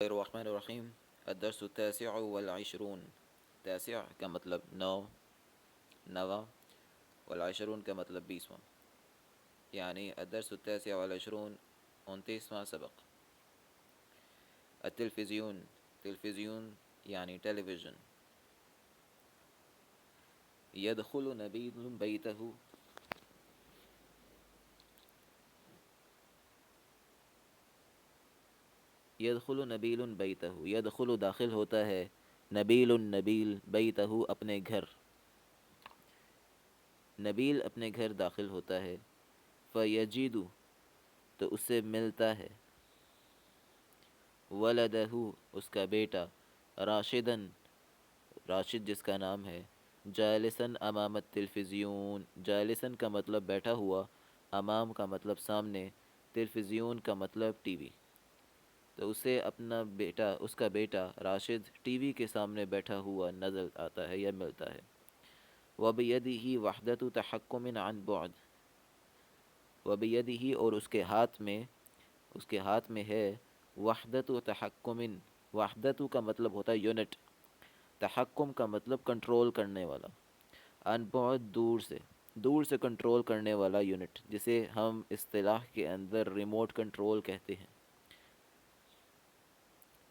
الرحمن الرحیم الدرس التاسع والعشرون. تاسع کا مطلب نواں، والعشرون کا مطلب 20واں، یعنی الدرس التاسع والعشرون 29واں سبق. التلفزیون، تلفزیون یعنی ٹیلی ویژن. يدخل نبيل بيته، يدخل نبیل بیتہ، يدخل داخل ہوتا ہے، نبیل نبیل بیتہ اپنے گھر، نبیل اپنے گھر داخل ہوتا ہے. فیجد تو اسے ملتا ہے، ولدہ اس کا بیٹا، راشدن راشد جس کا نام ہے، جالسن امام التلفزیون، جالسن کا مطلب بیٹھا ہوا، امام کا مطلب سامنے، تلفزیون کا مطلب ٹی وی. تو اسے اپنا بیٹا، اس کا بیٹا راشد ٹی وی کے سامنے بیٹھا ہوا نظر آتا ہے یا ملتا ہے. وَبِيَدِهِ وَحْدَةُ تَحَكُّمٍ عَنْ بُعْدٍ، وَبِيَدِهِ اور اس کے ہاتھ میں ہے، وحدت تحکم، وحدت کا مطلب ہوتا ہے یونٹ، تحکم کا مطلب کنٹرول کرنے والا، عن بعد دور سے کنٹرول کرنے والا یونٹ، جسے ہم اصطلاح کے اندر ریموٹ کنٹرول کہتے ہیں.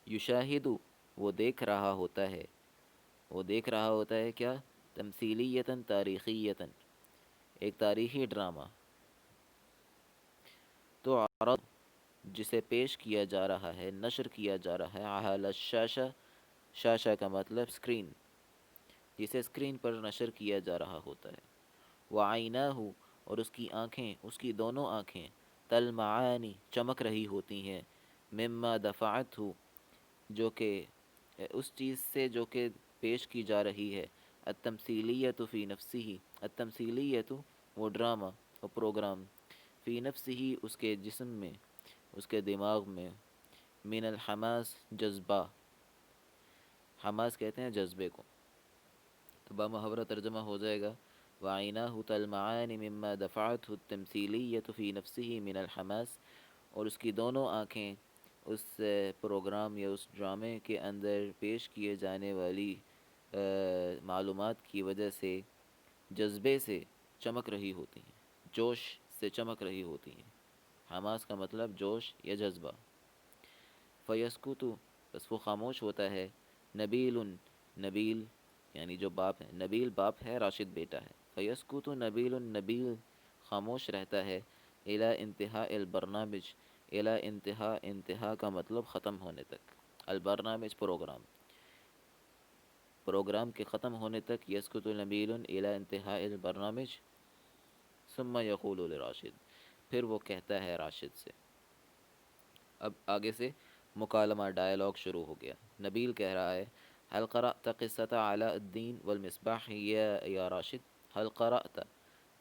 یشاہد وہ دیکھ رہا ہوتا ہے، وہ دیکھ رہا ہوتا ہے کیا؟ تمثیلیتاً تاریخیتاً، ایک تاریخی ڈرامہ. تو عرض جسے پیش کیا جا رہا ہے، نشر کیا جا رہا ہے، علی الشاشہ، شاشہ کا مطلب اسکرین، جسے اسکرین پر نشر کیا جا رہا ہوتا ہے. وعیناہ اور اس کی آنکھیں، اس کی دونوں آنکھیں، تلمعانی چمک رہی ہوتی ہیں، مما دفعتہ جو کہ اس چیز سے جو کہ پیش کی جا رہی ہے، التمثیلیت فی نفسہ، التمثیلیت وہ ڈرامہ وہ پروگرام، فی نفسہ اس کے جسم میں، اس کے دماغ میں، من الحماس جذبہ، حماس کہتے ہیں جذبے کو. تو بامحاورہ ترجمہ ہو جائے گا، وعیناہ تلمعان مما دفعتہ التمثیلیت فی نفسہ من الحماس، اور اس کی دونوں آنکھیں اس پروگرام یا اس ڈرامے کے اندر پیش کیے جانے والی معلومات کی وجہ سے جذبے سے چمک رہی ہوتی ہیں، جوش سے چمک رہی ہوتی ہیں. حماس کا مطلب جوش یا جذبہ. فیسکت بس وہ خاموش ہوتا ہے، نبیل نبیل یعنی جو باپ ہے، نبیل باپ ہے، راشد بیٹا ہے. فیسکت نبیل نبیل خاموش رہتا ہے، الی انتہاء البرنامج، الی انتہا، انتہا کا مطلب ختم ہونے تک، البرنامج پروگرام، پروگرام کے ختم ہونے تک. یسکت نبیل الی انتہاء البرنامج ثم یقول لراشد، پھر وہ کہتا ہے راشد سے. اب آگے سے مکالمہ ڈائلاگ شروع ہو گیا. نبیل کہہ رہا ہے، حل قرأت قصۃ علاء الدین والمصباح یا راشد، حل قرأت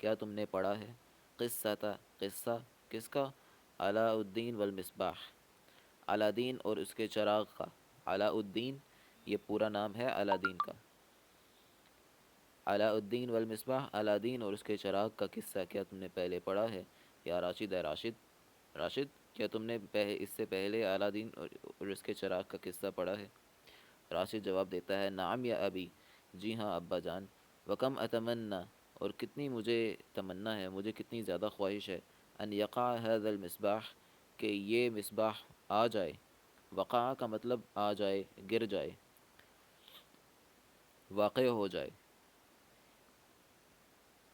کیا تم نے پڑھا ہے، قصۃ قصہ کس کا، علاء الدین والمصباح علادین اور اس کے چراغ کا. علاء الدین یہ پورا نام ہے علادین کا. علاء الدین والمصباح علادین اور اس کے چراغ کا قصہ کیا تم نے پہلے پڑھا ہے. یا راشد ہے راشد، راشد کیا تم نے اس سے پہلے علادین اور اس کے چراغ کا قصہ پڑھا ہے. راشد جواب دیتا ہے، نعم یا ابی، جی ہاں ابا جان. وکم اتمنی اور کتنی مجھے تمنا ہے، مجھے کتنی زیادہ خواہش ہے، ان یقع هذا المصباح کہ یہ مصباح آ جائے. وقع کا مطلب آ جائے، گر جائے، واقع ہو جائے.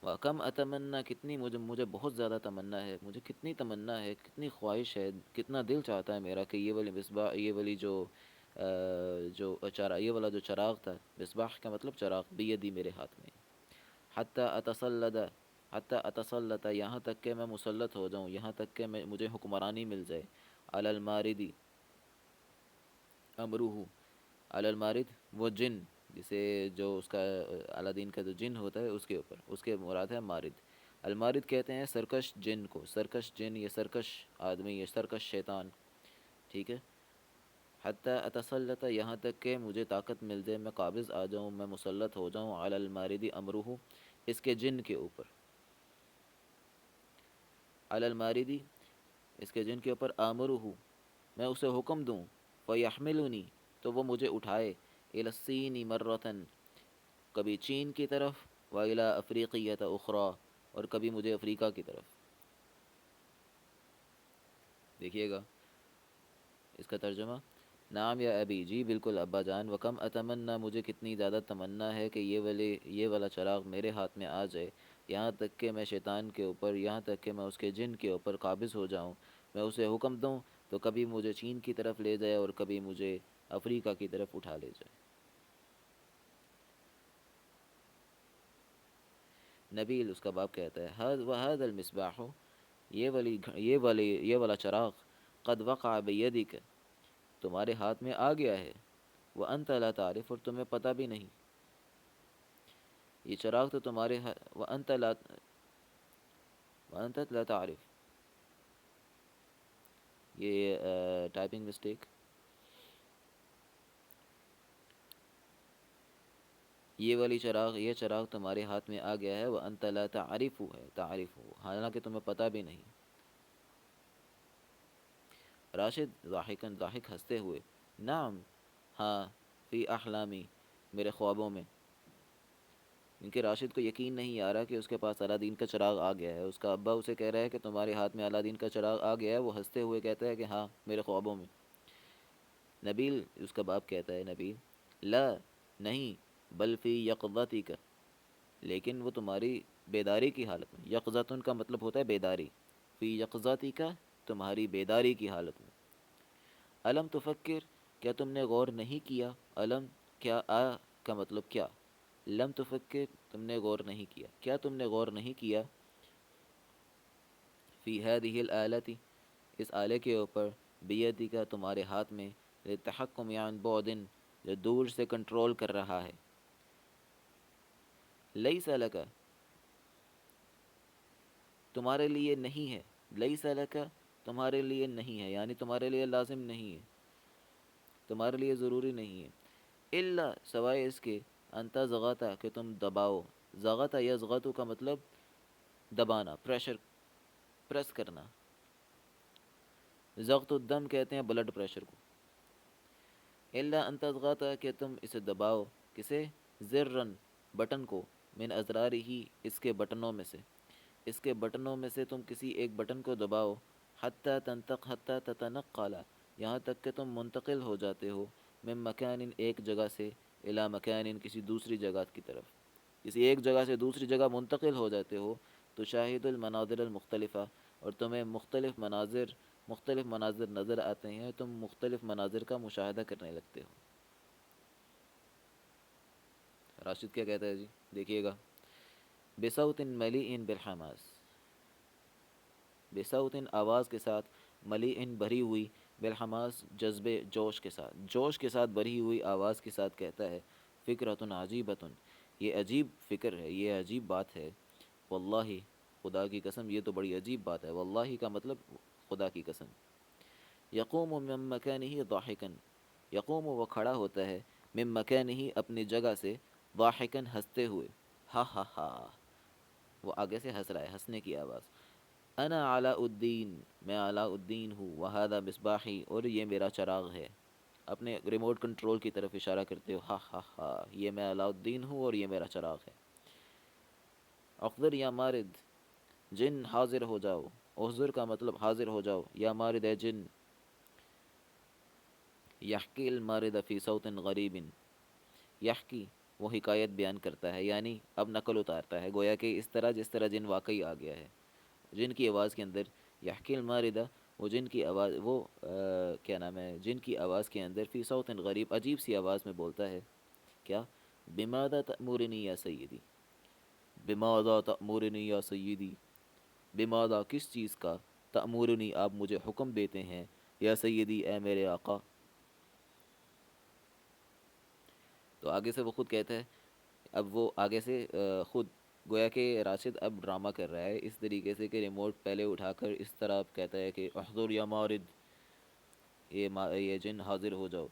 وکم اتمنی کتنی مجھے بہت زیادہ تمنا ہے، مجھے کتنی تمنا ہے، کتنی خواہش ہے، کتنا دل چاہتا ہے میرا کہ یہ والی مصباح، یہ والی یہ والا جو چراغ تھا، مصباح کا مطلب چراغ، بیدی میرے ہاتھ میں. حتی اتسلط، حتی اتسلط یہاں تک کہ میں مسلط ہو جاؤں، یہاں تک کہ مجھے حکمرانی مل جائے. علی الماردی امروہ، علی المارد وہ جن، جسے جو اس کا علادین کا جو جن ہوتا ہے اس کے اوپر، اس کے مراد ہے مارد. المارد کہتے ہیں سرکش جن کو، سرکش جن یا سرکش آدمی یا سرکش شیطان، ٹھیک ہے. حتی اتسلط یہاں تک کہ مجھے طاقت مل جائے، میں قابض آ جاؤں، میں مسلط ہو جاؤں، علی المارد امروہ اس کے جن کے اوپر. علی الماردی اس کے جن کے اوپر، آمرہ میں اسے حکم دوں، فیحملنی، تو وہ مجھے اٹھائے، الی الصین مرتن، کبھی چین کی طرف، و الی افریقیۃ اخری، اور کبھی مجھے افریقہ کی طرف۔ دیکھیے گا اس کا ترجمہ، نعم یا ابی، جی بالکل ابا جان، وکم اتمنا، مجھے کتنی زیادہ تمنا ہے کہ یہ والا چراغ میرے ہاتھ میں آ جائے، یہاں تک کہ میں شیطان کے اوپر، یہاں تک کہ میں اس کے جن کے اوپر قابض ہو جاؤں، میں اسے حکم دوں تو کبھی مجھے چین کی طرف لے جائے اور کبھی مجھے افریقہ کی طرف اٹھا لے جائے۔ نبیل اس کا باپ کہتا ہے، وَهَذَا الْمِصْبَاحُ، یہ والا چراغ، قد وقع بیدک، تمہارے ہاتھ میں آ گیا ہے، وَأَنْتَ لَا تَعْرِفُ، اور تمہیں پتہ بھی نہیں، یہ چراغ تو تمہارے وَأَنْتَ لَا تَعْرِف، یہ ٹائپنگ مسٹیک، یہ چراغ تمہارے ہاتھ میں آ گیا ہے، وَأَنْتَ لَا تَعْرِفُ ہے، تعرف، حالانکہ تمہیں پتہ بھی نہیں۔ راشد ضاحکاً، ضاحک ہنستے ہوئے، نعم، ہاں، فی احلامی، میرے خوابوں میں، کیونکہ راشد کو یقین نہیں آ رہا کہ اس کے پاس الادین کا چراغ آ گیا ہے، اس کا ابا اسے کہہ رہا ہے کہ تمہارے ہاتھ میں الادین کا چراغ آ گیا ہے، وہ ہنستے ہوئے کہتا ہے کہ ہاں میرے خوابوں میں۔ نبیل اس کا باپ کہتا ہے، نبیل، لا، نہیں، بل فی یقظتک، لیکن وہ تمہاری بیداری کی حالت میں، یقظتن کا مطلب ہوتا ہے بیداری، فی یقظتک، تمہاری بیداری کی حالت میں۔ علم تفکر، کیا تم نے غور نہیں کیا، علم، کیا، کا مطلب کیا، لم تفکر، تم نے غور نہیں کیا، کیا تم نے غور نہیں کیا، فی ہذہ الآلۃ، اس آلے کے اوپر، بیدک، تمہارے ہاتھ میں، للتحکم عن بعد، جو دور سے کنٹرول کر رہا ہے، لیس لک، تمہارے لیے نہیں ہے، لیس لک، تمہارے لیے نہیں ہے، یعنی تمہارے لیے لازم نہیں ہے، تمہارے لیے ضروری نہیں ہے، الا، سوائے اس کے، انت ضغطا، کہ تم دباؤ، ضغط یضغط کا مطلب دبانا، پریس کرنا، ضغط الدم کہتے ہیں بلڈ پریشر کو، الا ان تضغط، کہ تم اسے دباؤ، کسے، زرن، بٹن کو، من ازرارہ، اس کے بٹنوں میں سے، اس کے بٹنوں میں سے تم کسی ایک بٹن کو دباؤ، حتی تتنقل، یہاں تک کہ تم منتقل ہو جاتے ہو، من مکان، ایک جگہ سے، الی مکان، کسی دوسری جگہ کی طرف، کسی ایک جگہ سے دوسری جگہ منتقل ہو جاتے ہو، تو شاہد المناظر المختلفہ، اور تمہیں مختلف مناظر نظر آتے ہیں، تم مختلف مناظر کا مشاہدہ کرنے لگتے ہو۔ راشد کیا کہتا ہے جی، دیکھیے گا، بصوت ملیء بالحماس، بصوت، آواز کے ساتھ، ملیء، بھری ہوئی، بالحماس، جذبے، جوش کے ساتھ بھری ہوئی آواز کے ساتھ کہتا ہے، فکرۃ عجیبۃ، یہ عجیب فکر ہے، یہ عجیب بات ہے، واللہ، خدا کی قسم یہ تو بڑی عجیب بات ہے، واللہ کا مطلب خدا کی قسم، یقوم من مکانہ ضاحکا، یقوم، وہ کھڑا ہوتا ہے، من مکانہ، اپنی جگہ سے، ضاحکا، ہنستے ہوئے، ہا ہا ہا، وہ آگے سے ہنس رہا ہے، ہنسنے کی آواز، انا علاء الدین، میں علاء الدین ہوں، وہذا مصباحی، اور یہ میرا چراغ ہے، اپنے ریموٹ کنٹرول کی طرف اشارہ کرتے ہو، ہا ہا ہا، یہ میں علاء الدین ہوں اور یہ میرا چراغ ہے، احضر یا مارد، جن حاضر ہو جاؤ، احضر کا مطلب حاضر ہو جاؤ، یا مارد ہے جن، یحکی المارد فی صوت غریب، یحکی، وہ حکایت بیان کرتا ہے، یعنی اب نقل اتارتا ہے، گویا کہ اس طرح جس طرح جن واقعی آ گیا ہے، جن کی آواز کے اندر، یحکی الماردہ، وہ جن کی آواز، وہ کیا نام ہے، جن کی آواز کے اندر، فی صوت غریب، عجیب سی آواز میں بولتا ہے، کیا، بماذا تأمرنی یا سیدی، بماذا تأمرنی یا سیدی، بماذا، کس چیز کا، تأمرنی، آپ مجھے حکم دیتے ہیں، یا سیدی، اے میرے آقا، تو آگے سے وہ خود کہتا ہے، اب وہ آگے سے خود، گویا کہ راشد اب ڈرامہ کر رہا ہے اس طریقے سے کہ ریموٹ پہلے اٹھا کر اس طرح کہتا ہے کہ احضر یا مارد، یہ جن حاضر ہو جاؤ،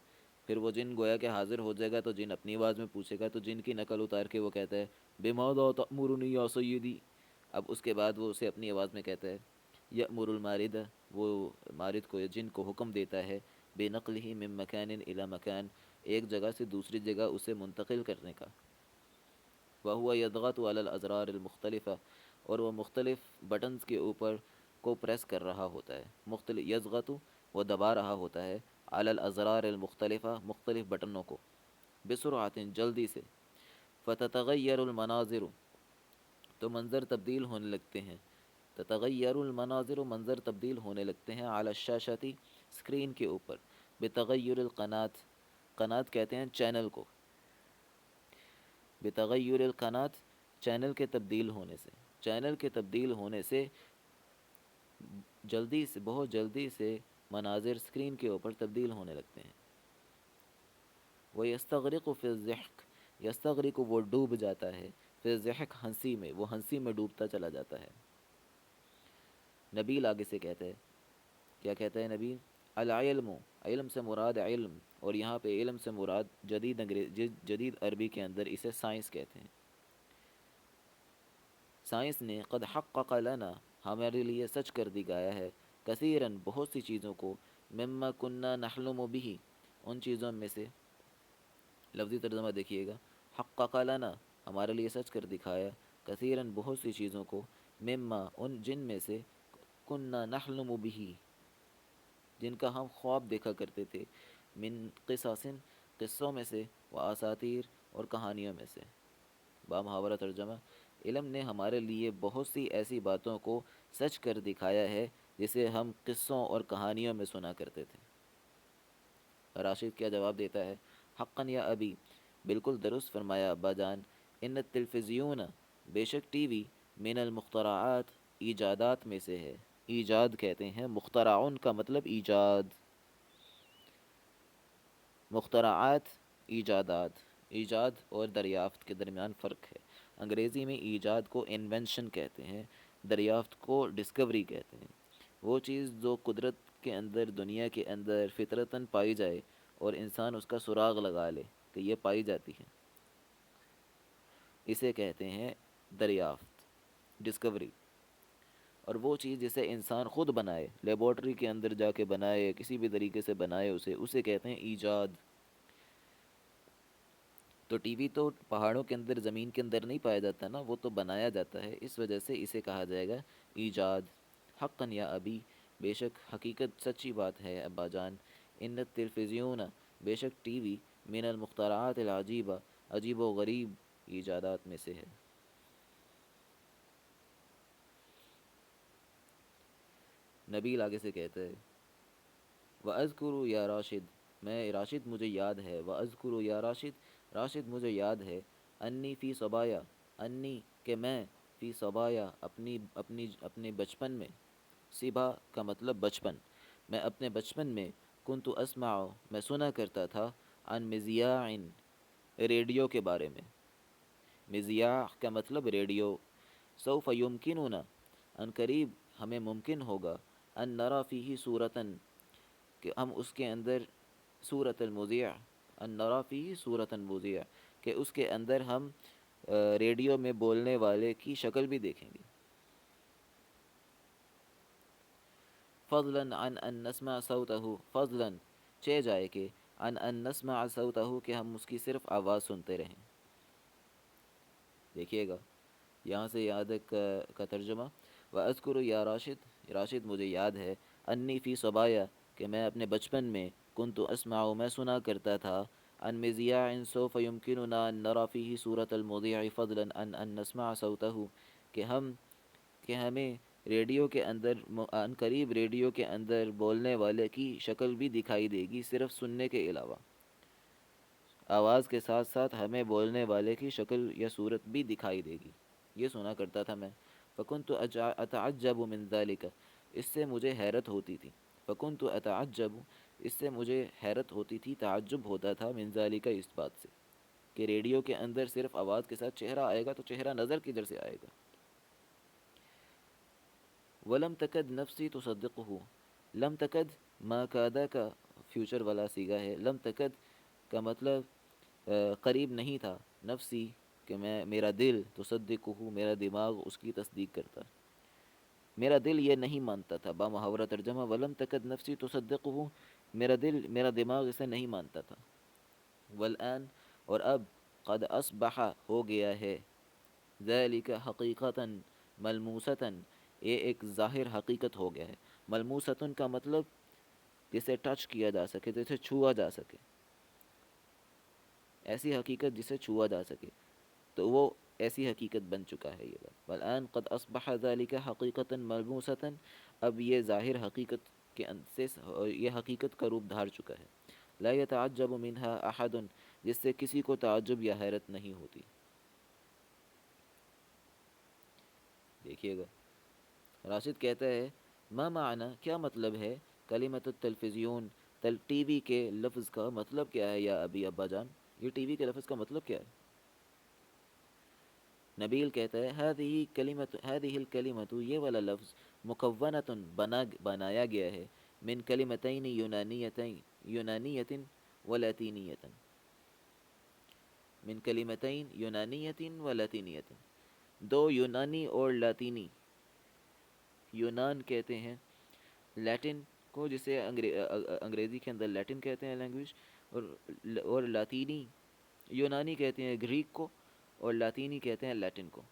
پھر وہ جن گویا کہ حاضر ہو جائے گا تو جن اپنی آواز میں پوچھے گا، تو جن کی نقل اتار کے وہ کہتا ہے، بماذا تأمرنی یا سیدی، اب اس کے بعد وہ اسے اپنی آواز میں کہتا ہے، یأمر المارد، وہ مارد کو، جن کو حکم دیتا ہے، بنقلہ من مکان الی مکان، ایک جگہ سے دوسری جگہ اسے منتقل کرنے کا. وہو یضغط علی الازرار المختلفہ، اور وہ مختلف بٹنز کے اوپر کو پریس کر رہا ہوتا ہے. مختلف یضغط، وہ دبا رہا ہوتا ہے، علی الازرار المختلفہ، مختلف بٹنوں کو، بسرعۃ، جلدی سے. فتتغیر المناظر، تو منظر تبدیل ہونے لگتے ہیں. تتغیر المناظر، منظر تبدیل ہونے لگتے ہیں، علی الشاشتی، اسکرین کے اوپر. بتغیر القنات، قنات کہتے ہیں چینل کو. بتغیر القنات، چینل کے تبدیل ہونے سے. چینل کے تبدیل ہونے سے جلدی سے، بہت جلدی سے مناظر اسکرین کے اوپر تبدیل ہونے لگتے ہیں. وَيَسْتَغْرِقُ فِي الضِّحْكِ، یستغرق، وہ ڈوب جاتا ہے، فی الضحک، ہنسی میں، وہ ہنسی میں ڈوبتا چلا جاتا ہے. نبیل آگے سے کہتا ہے، کیا کہتا ہے نبیل؟ العلم، علم سے مراد علم، اور یہاں پہ علم سے مراد جدید عربی کے اندر اسے سائنس کہتے ہیں. سائنس نے قد حقق لنا، ہمارے لیے سچ کر دکھایا ہے، کثیراً، بہت سی چیزوں کو، مما کننا نحلم به، ان چیزوں میں سے. لفظی ترجمہ دیکھیے گا، حقق لنا، ہمارے لیے سچ کر دکھایا، کثیراً، بہت سی چیزوں کو، مما، ان جن میں سے، کننا نحلم به، جن کا ہم خواب دیکھا کرتے تھے، من قصص، قصوں میں سے، و اساطیر، اور کہانیوں میں سے. بامحاورہ ترجمہ، علم نے ہمارے لیے بہت سی ایسی باتوں کو سچ کر دکھایا ہے جسے ہم قصوں اور کہانیوں میں سنا کرتے تھے. راشد کیا جواب دیتا ہے؟ حقاً یا ابی، بالکل درست فرمایا ابا جان. ان التلفزیون، بے شک ٹی وی، من المخترعات، ایجادات میں سے ہے. ایجاد کہتے ہیں، مخترعون کا مطلب ایجاد. مخترعات، ایجادات. ایجاد اور دریافت کے درمیان فرق ہے. انگریزی میں ایجاد کو انوینشن کہتے ہیں، دریافت کو ڈسکوری کہتے ہیں. وہ چیز جو قدرت کے اندر، دنیا کے اندر فطرتاً پائی جائے اور انسان اس کا سراغ لگا لے کہ یہ پائی جاتی ہے، اسے کہتے ہیں دریافت، ڈسکوری. اور وہ چیز جسے انسان خود بنائے، لیبارٹری کے اندر جا کے بنائے، کسی بھی طریقے سے بنائے، اسے کہتے ہیں ایجاد. تو ٹی وی تو پہاڑوں کے اندر، زمین کے اندر نہیں پایا جاتا نا، وہ تو بنایا جاتا ہے، اس وجہ سے اسے کہا جائے گا ایجاد. حقاً یا ابی، بے شک، حقیقت، سچی بات ہے ابا جان. ان التلفزیون، بے شک ٹی وی، من المخترعات العجیبہ، عجیب و غریب ایجادات میں سے ہے. نبیل آگے سے کہتا ہے، وَأَذْكُرُ یا راشد، میں راشد مجھے یاد ہے، وَأَذْكُرُ یا راشد، راشد مجھے یاد ہے، انی فی صبایا، انی کہ میں، فی صبایا، اپنے بچپن میں، صبا کا مطلب بچپن، میں اپنے بچپن میں، کنت اسمع، میں سنا کرتا تھا، عن مذیاع، ریڈیو کے بارے میں. مذیاع کا مطلب ریڈیو. سوف یمکننا، ان قریب ہمیں ممکن ہوگا، ان نرا فیہ صورتاً، کہ ہم اس کے اندر، صورت المذیع، ان نرا فیہ صورت المذیع، کہ اس کے اندر ہم ریڈیو میں بولنے والے کی شکل بھی دیکھیں گے. فضلاً عن ان نسمع صوتہ، فضلاً، چہ جائے کہ، عن ان نسمع صوتہ، کہ ہم اس کی صرف آواز سنتے رہیں. دیکھیے گا، یہاں سے یاد کا ترجمہ، وَأَذْكُرُ یا راشد، راشد مجھے یاد ہے، انی فی صبایا، کہ میں اپنے بچپن میں، کنت اسمع، میں سنا کرتا تھا، عن مذیاع، سوف یمکننا ان نرا فیہ صورت المذیع فضلا عن ان نسمع صوتہ، کہ ہمیں ریڈیو کے اندر، ان قریب ریڈیو کے اندر بولنے والے کی شکل بھی دکھائی دے گی، صرف سننے کے علاوہ. آواز کے ساتھ ساتھ ہمیں بولنے والے کی شکل یا صورت بھی دکھائی دے گی، یہ سنا کرتا تھا میں. فکنت اتعجب من ذلک، اس سے مجھے حیرت ہوتی تھی. فکنت اتعجب، اس سے مجھے حیرت ہوتی تھی، تعجب ہوتا تھا، من ذلک، اس بات سے کہ ریڈیو کے اندر صرف آواز کے ساتھ چہرہ آئے گا، تو چہرہ نظر کدھر سے آئے گا. ولم تکد نفسی تصدقہ، لم تکد، ما کادا کا فیوچر والا صیغہ ہے. لم تکد کا مطلب قریب نہیں تھا، نفسی، کہ میرا دل، تصدقہ، میرا دماغ اس کی تصدیق کرتا، میرا دل یہ نہیں مانتا تھا. بامحاورہ ترجمہ، ولم تکد نفسی تصدقہ، میرا دماغ اسے نہیں مانتا تھا. والآن اور اب قد اصبح ہو گیا ہے ذالک حقیقتاً ملموسۃً یہ ایک ظاہر حقیقت ہو گیا ہے. ملموسۃً کا مطلب جسے ٹچ کیا جا سکے, جسے چھوا جا سکے, ایسی حقیقت جسے چھوا جا سکے, تو وہ ایسی حقیقت بن چکا ہے یہ بات. والآن قد اصبح ذلك حقیقتا ملموسۃ, اب یہ ظاہر حقیقت کے سے یہ حقیقت کا روپ دھار چکا ہے. لا يتعجب منها احد, جس سے کسی کو تعجب یا حیرت نہیں ہوتی. دیکھیے گا, راشد کہتا ہے ما معنی کیا مطلب ہے کلمۃ التلفزیون, ٹی وی کے لفظ کا مطلب کیا ہے یا ابی ابا جان, یہ ٹی وی کے لفظ کا مطلب کیا ہے؟ نبیل کہتا ہے هذه الکلمۃ یہ والا لفظ مکونۃ بنایا گیا ہے من کلمتین یونانیت و لاطینیت, من کلمتین یونانیت و لاطینیت, دو یونانی اور لاطینی. یونان کہتے ہیں لیٹن کو, جسے انگریزی کے اندر لیٹن کہتے ہیں لینگویج, اور لاطینی, یونانی کہتے ہیں گریک کو, اور لاطینی کہتے ہیں لیٹن کو.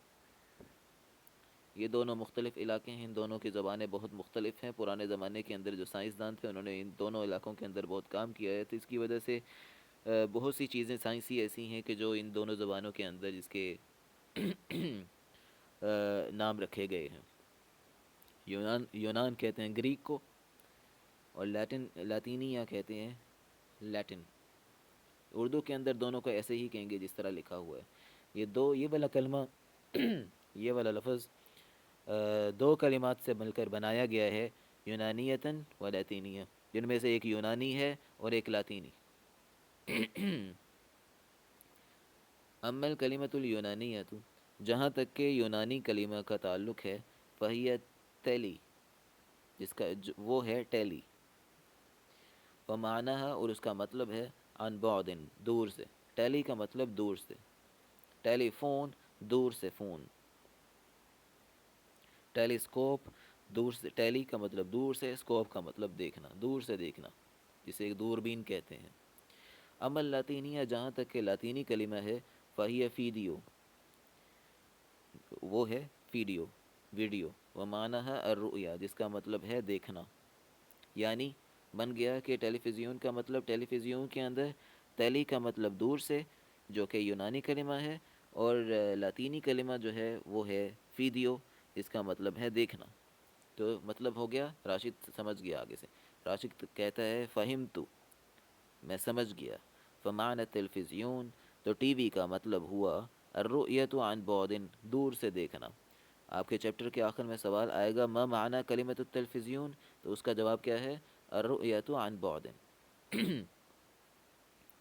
یہ دونوں مختلف علاقے ہیں, ان دونوں کی زبانیں بہت مختلف ہیں. پرانے زمانے کے اندر جو سائنسدان تھے انہوں نے ان دونوں علاقوں کے اندر بہت کام کیا ہے, تو اس کی وجہ سے بہت سی چیزیں سائنسی ایسی ہیں کہ جو ان دونوں زبانوں کے اندر جس کے نام رکھے گئے ہیں. یونان کہتے ہیں گریک کو, اور لاطینیا کہتے ہیں لیٹن. اردو کے اندر دونوں کو ایسے ہی کہیں گے جس طرح لکھا ہوا ہے. یہ والا کلمہ یہ والا لفظ دو کلمات سے مل کر بنایا گیا ہے, یونانیتاً و لاطینیہ, جن میں سے ایک یونانی ہے اور ایک لاطینی. اما الکلمۃ الیونانیۃ, جہاں تک کہ یونانی کلمہ کا تعلق ہے, فہی تیلی, جس کا وہ ہے ٹیلی, و معنیٰ, اور اس کا مطلب ہے عن بعد, دور سے. ٹیلی کا مطلب دور سے, ٹیلی فون دور سے فون. ٹیلیسکوپ دور سے, ٹیلی کا مطلب دور سے, اسکوپ کا مطلب دیکھنا, دور سے دیکھنا, جسے ایک دوربین کہتے ہیں. اما لاطینیہ, جہاں تک کہ لاطینی کلمہ ہے, فہی فیڈیو, وہ ہے ویڈیو, و معنیٰ الرؤیا, جس کا مطلب ہے دیکھنا. یعنی بن گیا کہ ٹیلی ویژن کا مطلب ٹیلی ویژن کے اندر, ٹیلی کا مطلب دور سے جو کہ یونانی کلمہ ہے, اور لاطینی کلمہ جو ہے وہ ہے فیڈیو, جس کا مطلب ہے دیکھنا. تو مطلب ہو گیا, راشد سمجھ گیا آگے سے. راشد کہتا ہے فہمت, میں سمجھ گیا. فمعنی التلفزیون, تو ٹی وی کا مطلب ہوا الرؤیت عن بعد, دور سے دیکھنا. آپ کے چیپٹر کے آخر میں سوال آئے گا ما معنی کلمۃ التلفزیون, تو اس کا جواب کیا ہے, الرؤیت عن بعد.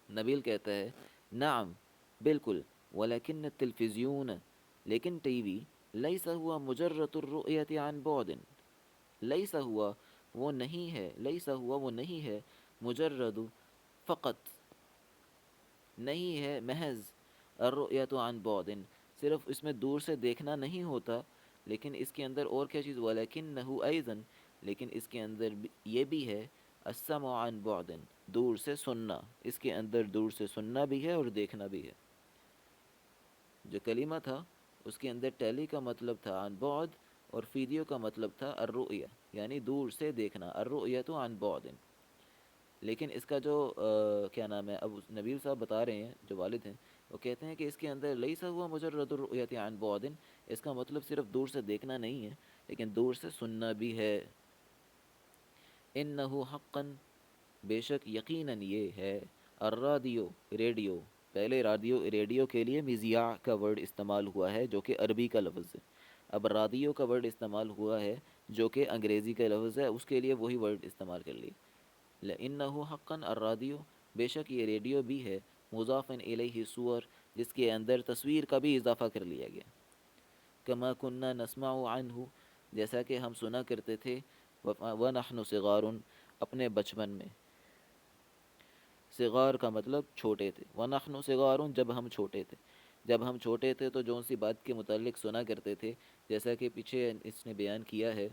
نبیل کہتا ہے نعم بالکل, ولکن التلفزیون, لیکن ٹی وی, لیس ہوا مجرد الرؤیت عن بعد, لیس ہوا وہ نہیں ہے, لیس ہوا وہ نہیں ہے, مجرد فقط, نہیں ہے محض, الرؤیت عن بعد, صرف اس میں دور سے دیکھنا نہیں ہوتا, لیکن اس کے اندر اور کیا چیز, ولکنہ ایضا, لیکن اس کے اندر یہ بھی ہے, السمع عن بعد, دور سے سننا, اس کے اندر دور سے سننا بھی ہے اور دیکھنا بھی ہے. جو کلمہ تھا اس کے اندر ٹیلی کا مطلب تھا عن بعد, اور فیڈیو کا مطلب تھا الرؤیہ, یعنی دور سے دیکھنا, الرؤیت عن بعد. لیکن اس کا جو کیا نام ہے, اب نبیل صاحب بتا رہے ہیں, جو والد ہیں, وہ کہتے ہیں کہ اس کے اندر لیس ہوا مجرد الرؤیت عن بعد, اس کا مطلب صرف دور سے دیکھنا نہیں ہے, لیکن دور سے سننا بھی ہے. انہ حقا, بے شک یقیناً یہ ہے, الرادیو, ریڈیو, پہلے ریڈیو کے لیے مذیاع کا ورڈ استعمال ہوا ہے جو کہ عربی کا لفظ ہے. اب رادیو کا ورڈ استعمال ہوا ہے جو کہ انگریزی کا لفظ ہے, اس کے لیے وہی ورڈ استعمال کر لی. لَإِنَّهُ حَقًّا الرادیو, بے شک یہ ریڈیو بھی ہے, مضافن الیہ صور, جس کے اندر تصویر کا بھی اضافہ کر لیا گیا. کما کننا نسمع عنہ, جیسا کہ ہم سنا کرتے تھے, ونحن صغار, اپنے بچپن میں. صغار کا مطلب چھوٹے تھے, ونحن صغار, جب ہم چھوٹے تھے. جب ہم چھوٹے تھے تو جو سی بات کے متعلق سنا کرتے تھے, جیسا کہ پیچھے اس نے بیان کیا ہے,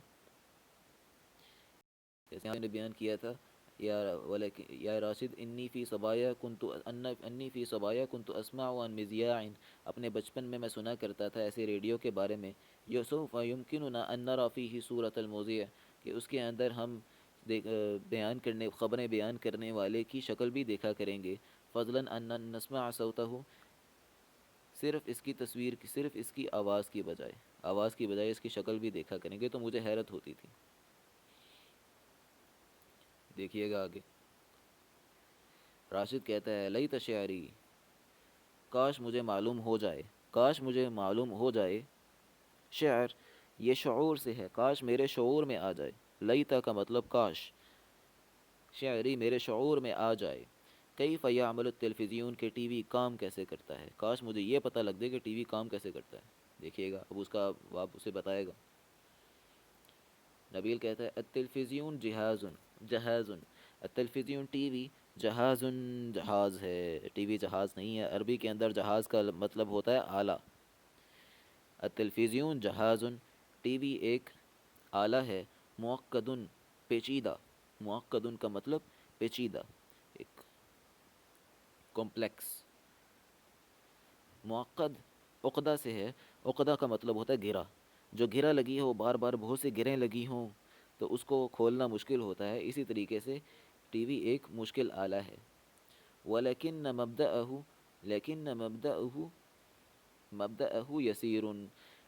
جیسے ہم نے بیان کیا تھا, یا راشد انی فی صبایا کنت اسمع عن مذیاع، اپنے بچپن میں سنا کرتا تھا ایسے ریڈیو کے بارے میں، یوسف یمکننا ان نرى فیہ صورت المذیع، کہ اس کے اندر ہم بیان کرنے خبریں بیان کرنے والے کی شکل بھی دیکھا کریں گے، فضلا ان نسمع صوتہ، صرف اس کی تصویر کی، صرف اس کی آواز کی بجائے اس کی شکل بھی دیکھا کریں گے، تو مجھے حیرت ہوتی تھی۔ دیکھیے گا آگے، راشد کہتا ہے لیت شعری، کاش مجھے معلوم ہو جائے، کاش مجھے معلوم ہو جائے، شعر یہ شعور سے ہے، کاش میرے شعور میں آ جائے، لیتا کا مطلب کاش، شعری میرے شعور میں آ جائے، کیف یعمل التلفزیون، کے ٹی وی کام کیسے کرتا ہے، کاش مجھے یہ پتہ لگ جائے کہ ٹی وی کام کیسے کرتا ہے۔ دیکھیے گا اب اس کا آپ اسے بتائے گا۔ نبیل کہتا ہے التلفزیون جہاز، التلفزیون ٹی وی جہاز، جہاز ہے، ٹی وی جہاز نہیں ہے، عربی کے اندر جہاز کا مطلب ہوتا ہے آلہ، التلفزیون جہاز، ٹی وی ایک آلہ ہے، معقد پیچیدہ، معقد کا مطلب پیچیدہ، ایک کمپلیکس، معقد عقدہ سے ہے، عقدہ کا مطلب ہوتا ہے گرہ، جو گرہ لگی ہو، بار بار بہت سی گرہیں لگی ہوں تو اس کو کھولنا مشکل ہوتا ہے، اسی طریقے سے ٹی وی ایک مشکل آلہ ہے۔ ولیکن مبدأہ، لیکن مبدأہ یسیر،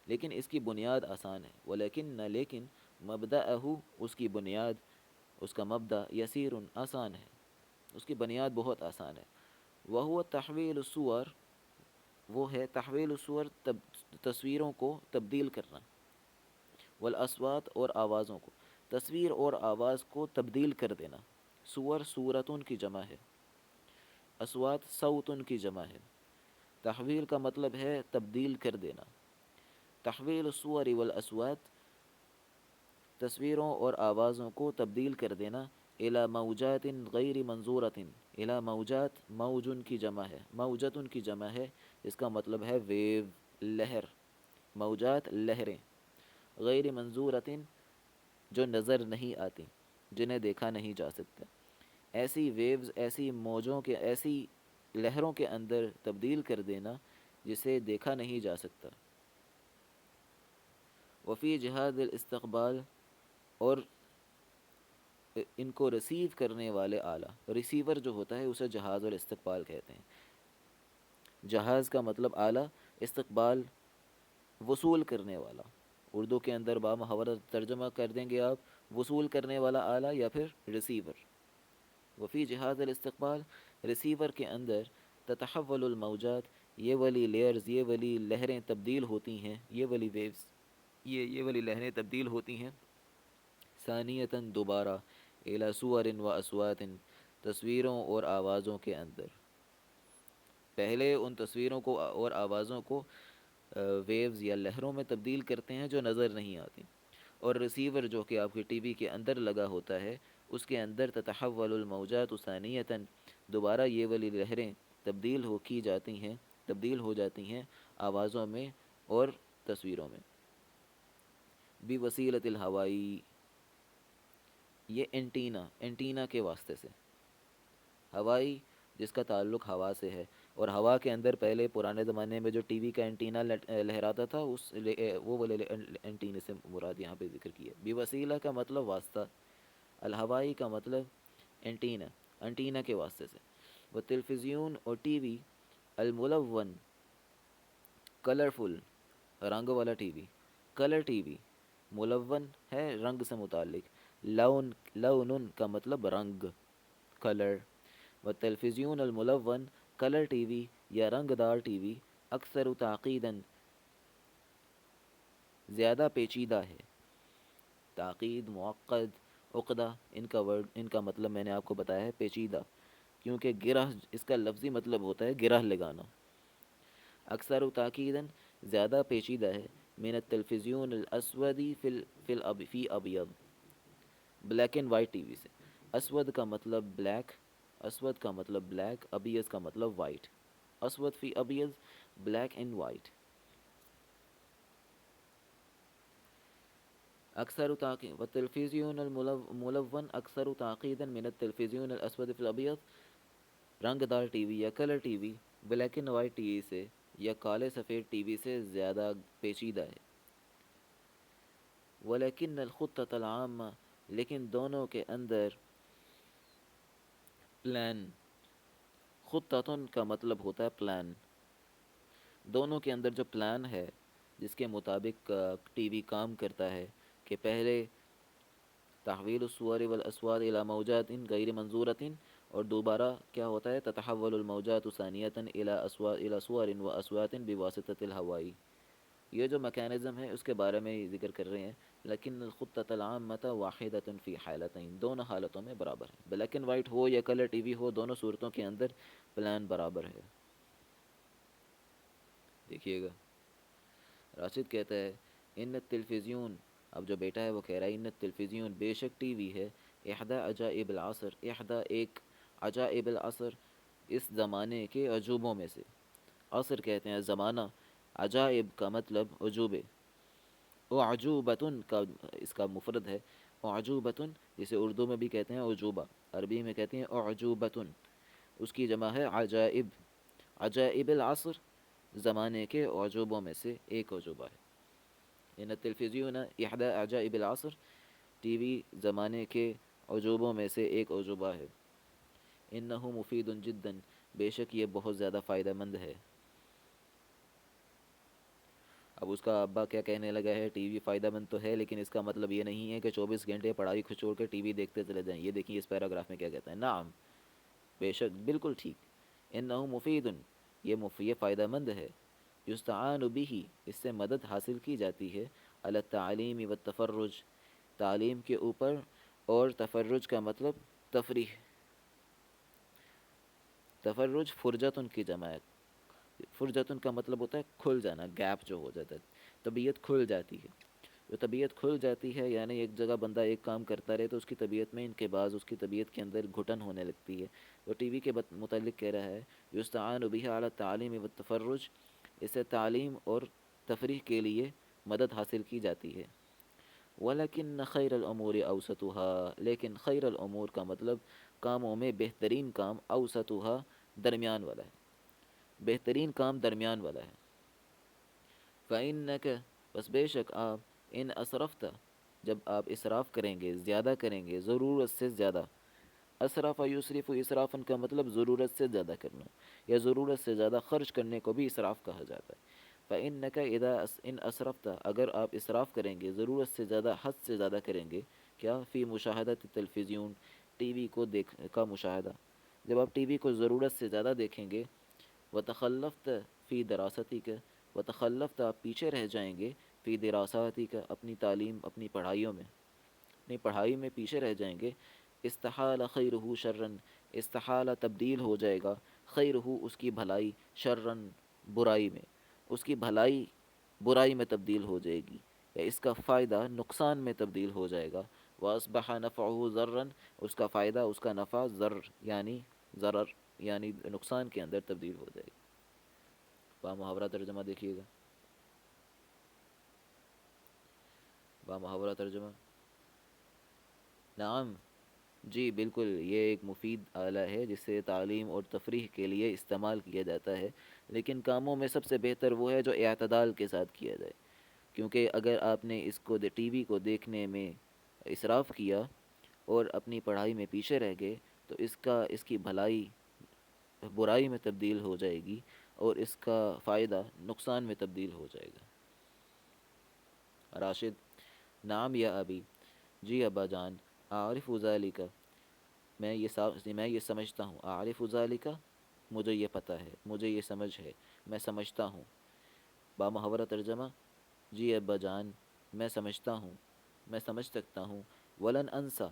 لیکن اس کی بنیاد آسان ہے، لیکن مبدأہ، اس کی بنیاد، اس کا مبدأ یسیر آسان ہے، اس کی بنیاد بہت آسان ہے، وہو تحویل الصور، وہ ہے تحویل الصور، تصویروں کو تبدیل کرنا، والاصوات اور آوازوں کو، تصویر اور آواز کو تبدیل کر دینا، صور صورتن کی جمع ہے، اصوات صوتن کی جمع ہے، تحویل کا مطلب ہے تبدیل کر دینا، تحویل الصور والاصوات، تصویروں اور آوازوں کو تبدیل کر دینا، الی موجات غیر منظورۃ، الی موجات، موجن کی جمع ہے، موجتن کی جمع ہے، اس کا مطلب ہے ویو، لہر، موجات لہریں، غیر منظورۃ جو نظر نہیں آتی، جنہیں دیکھا نہیں جا سکتا، ایسی ویوز، ایسی موجوں کے، ایسی لہروں کے اندر تبدیل کر دینا جسے دیکھا نہیں جا سکتا، وفی جہاد الاستقبال، اور ان کو ریسیو کرنے والے آلہ، ریسیور جو ہوتا ہے اسے جہاز الاستقبال کہتے ہیں، جہاز کا مطلب آلہ، استقبال وصول کرنے والا، اردو کے اندر بامحاورہ ترجمہ کر دیں گے آپ، وصول کرنے والا آلہ یا پھر ریسیور، وفی جہاز الاستقبال، ریسیور کے اندر، تتحول الموجات، یہ والی لیئرز، یہ والی لہریں تبدیل ہوتی ہیں، یہ والی ویوز، یہ والی لہریں تبدیل ہوتی ہیں، ثانیتاً دوبارہ، الی صور و اصوات، تصویروں اور آوازوں کے اندر، پہلے ان تصویروں کو اور آوازوں کو ویوز یا لہروں میں تبدیل کرتے ہیں جو نظر نہیں آتی، اور ریسیور جو کہ آپ کے ٹی وی کے اندر لگا ہوتا ہے اس کے اندر تتحول الموجات ثانیتاً، دوبارہ یہ والی لہریں تبدیل ہو جاتی ہیں آوازوں میں اور تصویروں میں، بوسیلۃ الہوائی، یہ اینٹینا کے واسطے سے، ہوائی جس کا تعلق ہوا سے ہے، اور ہوا کے اندر پہلے پرانے زمانے میں جو ٹی وی کا اینٹینا لہراتا تھا، وہ والے اینٹینے سے مراد یہاں پہ ذکر کیا، بی وسیلہ کا مطلب واسطہ، الہوائی کا مطلب اینٹینا کے واسطے سے، وہ تلفزیون اور ٹی وی، الملون کلرفل، رنگ والا T V, colour T V, ملون ہے رنگ سے متعلق، لون کا مطلب رنگ، کلر، و تلفزیون الملون، کلر ٹی وی یا رنگ دار ٹی وی، اکثر تعقیداً، زیادہ پیچیدہ ہے، تعقید، معقد، عقدہ، ان کا مطلب میں نے آپ کو بتایا ہے پیچیدہ، کیونکہ گرہ اس کا لفظی مطلب ہوتا ہے گرہ لگانا، اکثر و تاکیداً، زیادہ پیچیدہ ہے، من التلفزیون الاسودی فی ابیض، black and white TV سے، اسود کا مطلب بلیک، اسود کا مطلب بلیک، ابیض کا مطلب وائٹ، اسود فی ابیض، بلیک اینڈ وائٹ، أكثر تعقيد والتلفزيون الملون أكثر تعقيدا من التلفزيون الأسود في الأبيض. رنگ دار ٹی وی یا colour T V black and white TV سے یا کالے سفید ٹی وی سے زیادہ پیچیدہ ہے. ولیکن الخطة العامة، لیکن دونوں کے اندر پلان، خطتن کا مطلب ہوتا ہے پلان، دونوں کے اندر جو پلان ہے جس کے مطابق ٹی وی کام کرتا ہے کہ پہلے تحویل الصور والاصوات الى موجات غیر منظورۃ، اور دوبارہ کیا ہوتا ہے تتحول الموجات ثانیۃ الى صور واصوات بواسطة الهواء. یہ جو میکانزم ہے اس کے بارے میں ذکر کر رہے ہیں. لیکن الخطۃ العامۃ واحدۃ فی حالتین، دونوں حالتوں میں برابر ہے، بلیک اینڈ وائٹ ہو یا کلر ٹی وی ہو، دونوں صورتوں کے اندر پلان برابر ہے. دیکھیے گا راشد کہتا ہے ان التلفزیون، اب جو بیٹا ہے وہ کہہ رہا ہے ان التلفزیون بے شک ٹی وی ہے، احدی عجائب العصر، احدی ایک، عجائب العصر اس زمانے کے عجوبوں میں سے. عصر کہتے ہیں زمانہ، عجائب کا مطلب عجوبے. اعجوبتن کا اس کا مفرد ہے، اعجوبتن جسے اردو میں بھی کہتے ہیں عجوبہ، عربی میں کہتے ہیں اعجوبتن، اس کی جمع ہے عجائب. عجائب العصر زمانے کے عجوبوں میں سے ایک عجوبہ ہے. ان التلفزیون احدی عجائب العصر، ٹی وی زمانے کے عجوبوں میں سے ایک عجوبہ ہے. انہ مفید جدا، بے شک یہ بہت زیادہ فائدہ مند ہے. اب اس کا ابا کیا کہنے لگا ہے، ٹی وی فائدہ مند تو ہے لیکن اس کا مطلب یہ نہیں ہے کہ 24 گھنٹے پڑھائی کو چھوڑ کے ٹی وی دیکھتے چلے جائیں. یہ دیکھیں اس پیراگراف میں کیا کہتا ہے. نعم، بے شک، بالکل ٹھیک. انہ مفید، یہ فائدہ مند ہے. یستعان به، اس سے مدد حاصل کی جاتی ہے. علی التعلیم والتفرج، تعلیم کے اوپر، اور تفرج کا مطلب تفریح. تفرج فرجتن کی جمع ہے. فرجتن کا مطلب ہوتا ہے کھل جانا، گیپ جو ہو جاتا ہے، طبیعت کھل جاتی ہے. جو طبیعت کھل جاتی ہے یعنی ایک جگہ بندہ ایک کام کرتا رہے تو اس کی طبیعت میں انقباض، اس کی طبیعت کے اندر گھٹن ہونے لگتی ہے. وہ ٹی وی کے متعلق کہہ رہا ہے یستعان بہ علی التعلیم والتفرج، اسے تعلیم اور تفریح کے لیے مدد حاصل کی جاتی ہے. ولیکن خیر الامور اوسطها، لیکن خیر الامور کا مطلب کاموں میں بہترین کام، اوسطها درمیان والا ہے، بہترین کام درمیان والا ہے. فإنک، بس بے شک آپ، ان اسرفت، جب آپ اسراف کریں گے، زیادہ کریں گے، ضرورت سے زیادہ. اسرف یسرف، اسرافن کا مطلب ضرورت سے زیادہ کرنا یا ضرورت سے زیادہ خرچ کرنے کو بھی اسراف کہا جاتا ہے. فإنک اذا ان اسرفت، اگر آپ اسراف کریں گے، ضرورت سے زیادہ، حد سے زیادہ کریں گے، کیا فی مشاہدۃ التلفزیون، ٹی وی کو دیکھ کا مشاہدہ، جب آپ ٹی وی کو ضرورت سے زیادہ دیکھیں گے. وتخلفت فی دراستی کا، وتخلفت آپ پیچھے رہ جائیں گے، فی دراساتی کا اپنی تعلیم، اپنی پڑھائیوں میں، اپنی پڑھائی میں پیچھے رہ جائیں گے. استحال خیرہ شرن، استحال تبدیل ہو جائے گا، خیرہ اس کی بھلائی، شرن برائی میں، اس کی بھلائی برائی میں تبدیل ہو جائے گی، یا اس کا فائدہ نقصان میں تبدیل ہو جائے گا. واصبح نفعہ ضرن، اس کا فائدہ، اس کا نفع، ضرر یعنی نقصان کے اندر تبدیل ہو جائے گی. با محاورہ ترجمہ دیکھیے گا، با محاورہ ترجمہ. نعم، جی بالکل، یہ ایک مفید آلہ ہے جسے تعلیم اور تفریح کے لیے استعمال کیا جاتا ہے، لیکن کاموں میں سب سے بہتر وہ ہے جو اعتدال کے ساتھ کیا جائے. کیونکہ اگر آپ نے اس کو ٹی وی کو دیکھنے میں اسراف کیا اور اپنی پڑھائی میں پیچھے رہ گئے تو اس کی بھلائی برائی میں تبدیل ہو جائے گی اور اس کا فائدہ نقصان میں تبدیل ہو جائے گا. راشد، نعم یا ابی، جی ابا جان. عارف ذالک، میں یہ سمجھتا ہوں. عارف ذالک، مجھے یہ پتہ ہے، مجھے یہ سمجھ ہے، میں سمجھتا ہوں. با محاورہ ترجمہ، جی ابا جان، میں سمجھتا ہوں، میں سمجھ سکتا ہوں. ولن انسا،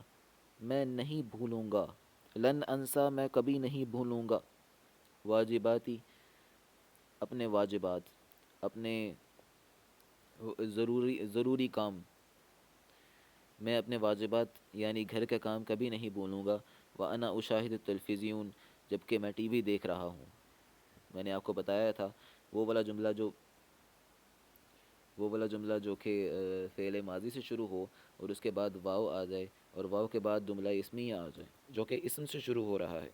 میں نہیں بھولوں گا. لن انسا، میں کبھی نہیں بھولوں گا. واجباتی، اپنے واجبات، اپنے ضروری کام، میں اپنے واجبات یعنی گھر کا کام کبھی نہیں بھولوں گا. وأنا أشاهد التلفزیون، جب کہ میں ٹی وی دیکھ رہا ہوں. میں نے آپ کو بتایا تھا وہ والا جملہ جو وہ والا جملہ جو کہ فعل ماضی سے شروع ہو اور اس کے بعد واو آ جائے، اور واو کے بعد جملہ اسمیہ آ جائے جو کہ اسم سے شروع ہو رہا ہے۔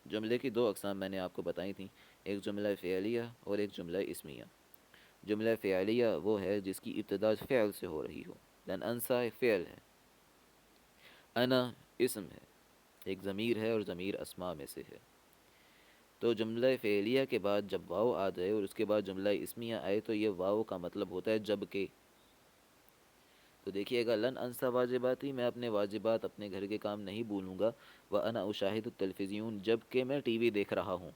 جملے کی دو اقسام میں نے آپ کو بتائی تھیں، ایک جملہ فعلیہ اور ایک جملہ اسمیہ۔ جملہ فعلیہ وہ ہے جس کی ابتدا فعل سے ہو رہی ہو، لن انسا ایک فعل ہے، انا اسم ہے، ایک ضمیر ہے اور ضمیر اسماء میں سے ہے۔ تو جملہ فعلیہ کے بعد جب واو آ جائے اور اس کے بعد جملہ اسمیہ آئے تو یہ واو کا مطلب ہوتا ہے جب کہ۔ تو دیکھیے گا، لن انسا واجباتی، میں اپنے واجبات اپنے گھر کے کام نہیں بھولوں گا، وانا اشاہد التلفزیون، جب کہ میں ٹی وی دیکھ رہا ہوں،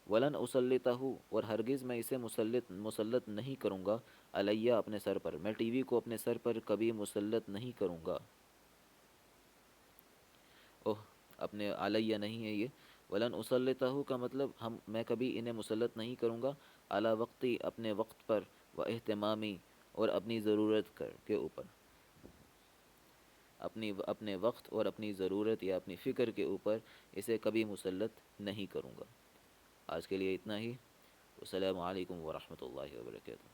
ولن اسلطہ، اور ہرگز میں اسے مسلط نہیں کروں گا، علیہ اپنے سر پر، میں ٹی وی کو اپنے سر پر کبھی مسلط نہیں کروں گا۔ اوہ، اپنے علیہ نہیں ہے یہ، ولن اسلطہ کا مطلب میں کبھی انہیں مسلط نہیں کروں گا، اعلیٰ وقتی اپنے وقت پر، و اہتمامی اور اپنی ضرورت کے اوپر، اپنے وقت اور اپنی ضرورت یا اپنی فکر کے اوپر اسے کبھی مسلط نہیں کروں گا۔ آج کے لیے اتنا ہی، السلام علیکم ورحمۃ اللہ وبرکاتہ۔